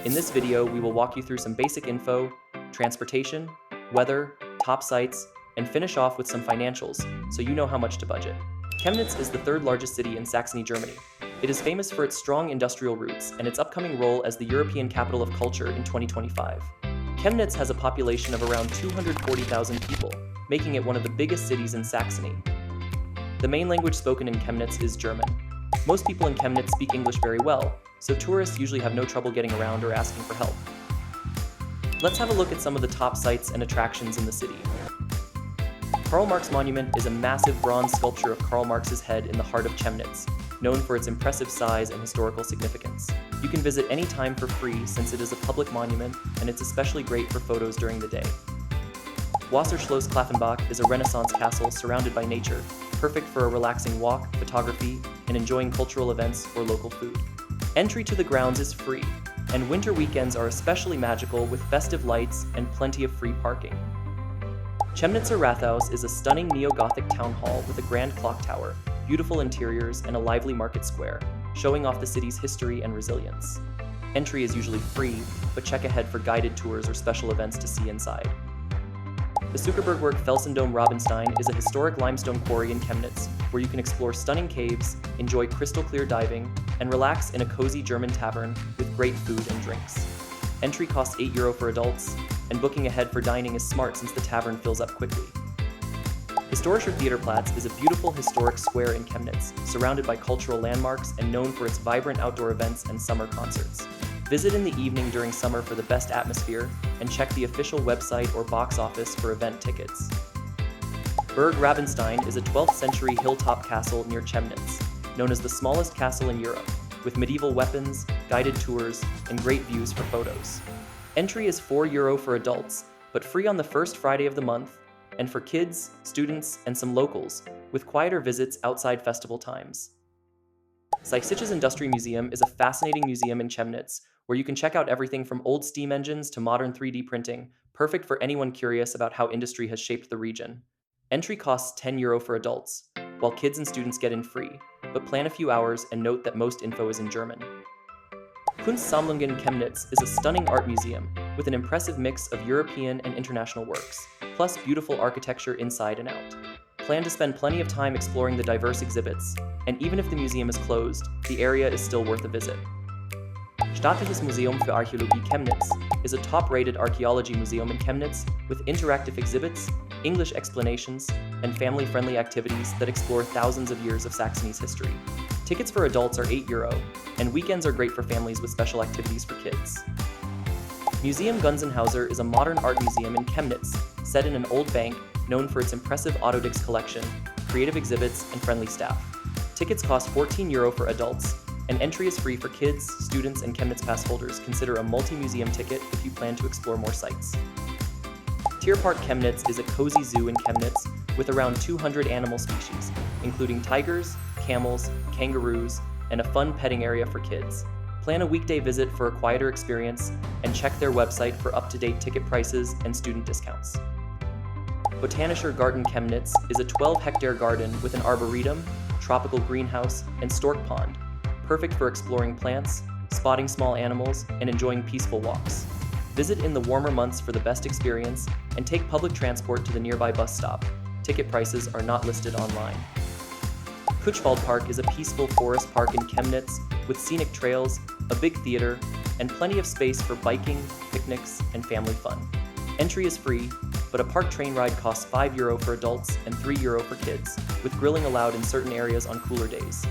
In this video, we will walk you through some basic info, transportation, weather, top sites, and finish off with some financials so you know how much to budget. Chemnitz is the third largest city in Saxony, Germany. It is famous for its strong industrial roots and its upcoming role as the European Capital of Culture in 2025. Chemnitz has a population of around 240,000 people, making it one of the biggest cities in Saxony. The main language spoken in Chemnitz is German. Most people in Chemnitz speak English very well, so tourists usually have no trouble getting around or asking for help. Let's have a look at some of the top sites and attractions in the city. Karl-Marx-Monument is a massive bronze sculpture of Karl Marx's head in the heart of Chemnitz, known for its impressive size and historical significance. You can visit any time for free since it is a public monument, and it's especially great for photos during the day. Wasserschloss Klaffenbach is a Renaissance castle surrounded by nature, perfect for a relaxing walk, photography, and enjoying cultural events or local food. Entry to the grounds is free, and winter weekends are especially magical with festive lights and plenty of free parking. Chemnitzer Rathaus is a stunning neo-Gothic town hall with a grand clock tower, beautiful interiors, and a lively market square, showing off the city's history and resilience. Entry is usually free, but check ahead for guided tours or special events to see inside. Besucherbergwerk Felsendome Rabenstein is a historic limestone quarry in Chemnitz, where you can explore stunning caves, enjoy crystal-clear diving, and relax in a cozy German tavern with great food and drinks. Entry costs €8 for adults, and booking ahead for dining is smart since the tavern fills up quickly. Historischer Theaterplatz is a beautiful historic square in Chemnitz, surrounded by cultural landmarks and known for its vibrant outdoor events and summer concerts. Visit in the evening during summer for the best atmosphere, and check the official website or box office for event tickets. Burg Rabenstein is a 12th century hilltop castle near Chemnitz, known as the smallest castle in Europe, with medieval weapons, guided tours, and great views for photos. Entry is €4 for adults, but free on the first Friday of the month, and for kids, students, and some locals, with quieter visits outside festival times. Saechsisches Industriemuseum is a fascinating museum in Chemnitz, where you can check out everything from old steam engines to modern 3D printing, perfect for anyone curious about how industry has shaped the region. Entry costs €10 for adults, while kids and students get in free, but plan a few hours and note that most info is in German. Kunstsammlungen Chemnitz is a stunning art museum with an impressive mix of European and international works, plus beautiful architecture inside and out. Plan to spend plenty of time exploring the diverse exhibits, and even if the museum is closed, the area is still worth a visit. Staatliches Museum für Archäologie Chemnitz is a top-rated archaeology museum in Chemnitz with interactive exhibits, English explanations, and family-friendly activities that explore thousands of years of Saxony's history. Tickets for adults are €8, and weekends are great for families with special activities for kids. Museum Gunzenhauser is a modern art museum in Chemnitz, set in an old bank known for its impressive Autodix collection, creative exhibits, and friendly staff. Tickets cost €14 for adults, and entry is free for kids, students, and Chemnitz pass holders. Consider a multi-museum ticket if you plan to explore more sites. Tierpark Chemnitz is a cozy zoo in Chemnitz with around 200 animal species, including tigers, camels, kangaroos, and a fun petting area for kids. Plan a weekday visit for a quieter experience, and check their website for up-to-date ticket prices and student discounts. Botanischer Garten Chemnitz is a 12-hectare garden with an arboretum, tropical greenhouse, and stork pond, perfect for exploring plants, spotting small animals, and enjoying peaceful walks. Visit in the warmer months for the best experience, and take public transport to the nearby bus stop. Ticket prices are not listed online. Küchwaldpark is a peaceful forest park in Chemnitz with scenic trails, a big theater, and plenty of space for biking, picnics, and family fun. Entry is free, but a park train ride costs €5 for adults and €3 for kids, with grilling allowed in certain areas on cooler days.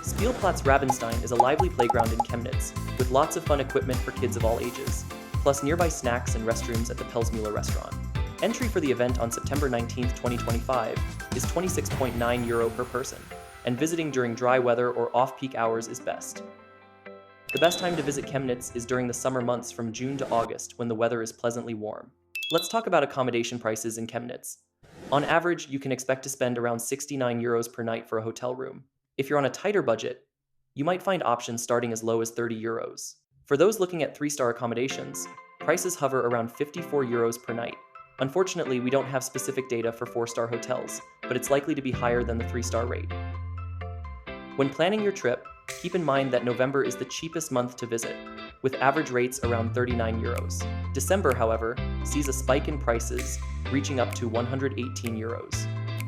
Spielplatz Rabenstein is a lively playground in Chemnitz, with lots of fun equipment for kids of all ages, plus nearby snacks and restrooms at the Pelsmüller restaurant. Entry for the event on September 19, 2025 is €26.9 per person, and visiting during dry weather or off-peak hours is best. The best time to visit Chemnitz is during the summer months from June to August when the weather is pleasantly warm. Let's talk about accommodation prices in Chemnitz. On average, you can expect to spend around €69 per night for a hotel room. If you're on a tighter budget, you might find options starting as low as €30. For those looking at 3-star accommodations, prices hover around €54 per night. Unfortunately, we don't have specific data for 4-star hotels, but it's likely to be higher than the 3-star rate. When planning your trip, keep in mind that November is the cheapest month to visit. with average rates around 39 euros. December, however, sees a spike in prices, reaching up to 118 euros.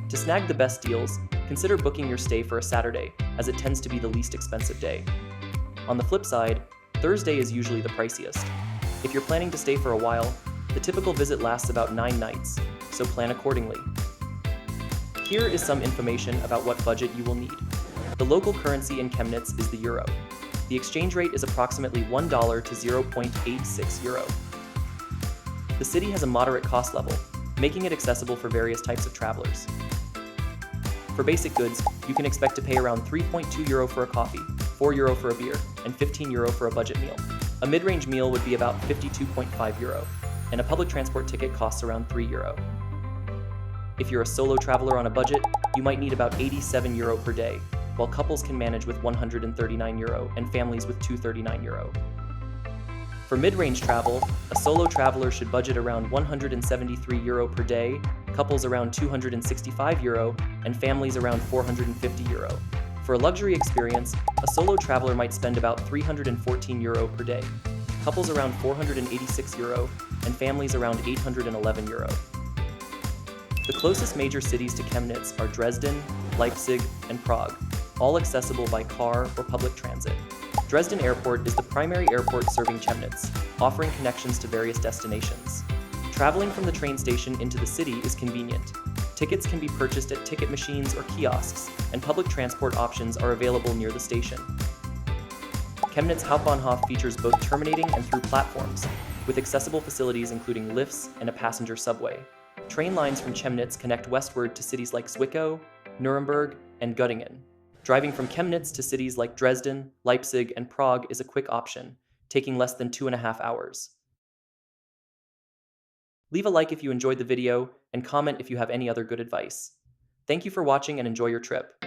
To snag the best deals, consider booking your stay for a Saturday, as it tends to be the least expensive day. On the flip side, Thursday is usually the priciest. If you're planning to stay for a while, the typical visit lasts about 9 nights, so plan accordingly. Here is some information about what budget you will need. The local currency in Chemnitz is the euro. The exchange rate is approximately $1 to 0.86 euro. The city has a moderate cost level, making it accessible for various types of travelers. For basic goods, you can expect to pay around 3.2 euro for a coffee, 4 euro for a beer, and 15 euro for a budget meal. A mid-range meal would be about 52.5 euro, and a public transport ticket costs around 3 euro. If you're a solo traveler on a budget, you might need about 87 euro per day, while couples can manage with 139 euro and families with 239 euro. For mid-range travel, a solo traveler should budget around 173 euro per day, couples around 265 euro, and families around 450 euro. For a luxury experience, a solo traveler might spend about 314 euro per day, couples around 486 euro, and families around 811 euro. The closest major cities to Chemnitz are Dresden, Leipzig, and Prague, all accessible by car or public transit. Dresden Airport is the primary airport serving Chemnitz, offering connections to various destinations. Traveling from the train station into the city is convenient. Tickets can be purchased at ticket machines or kiosks, and public transport options are available near the station. Chemnitz Hauptbahnhof features both terminating and through platforms, with accessible facilities including lifts and a passenger subway. Train lines from Chemnitz connect westward to cities like Zwickau, Nuremberg, and Göttingen. Driving from Chemnitz to cities like Dresden, Leipzig, and Prague is a quick option, taking less than 2.5 hours. Leave a like if you enjoyed the video, and comment if you have any other good advice. Thank you for watching and enjoy your trip.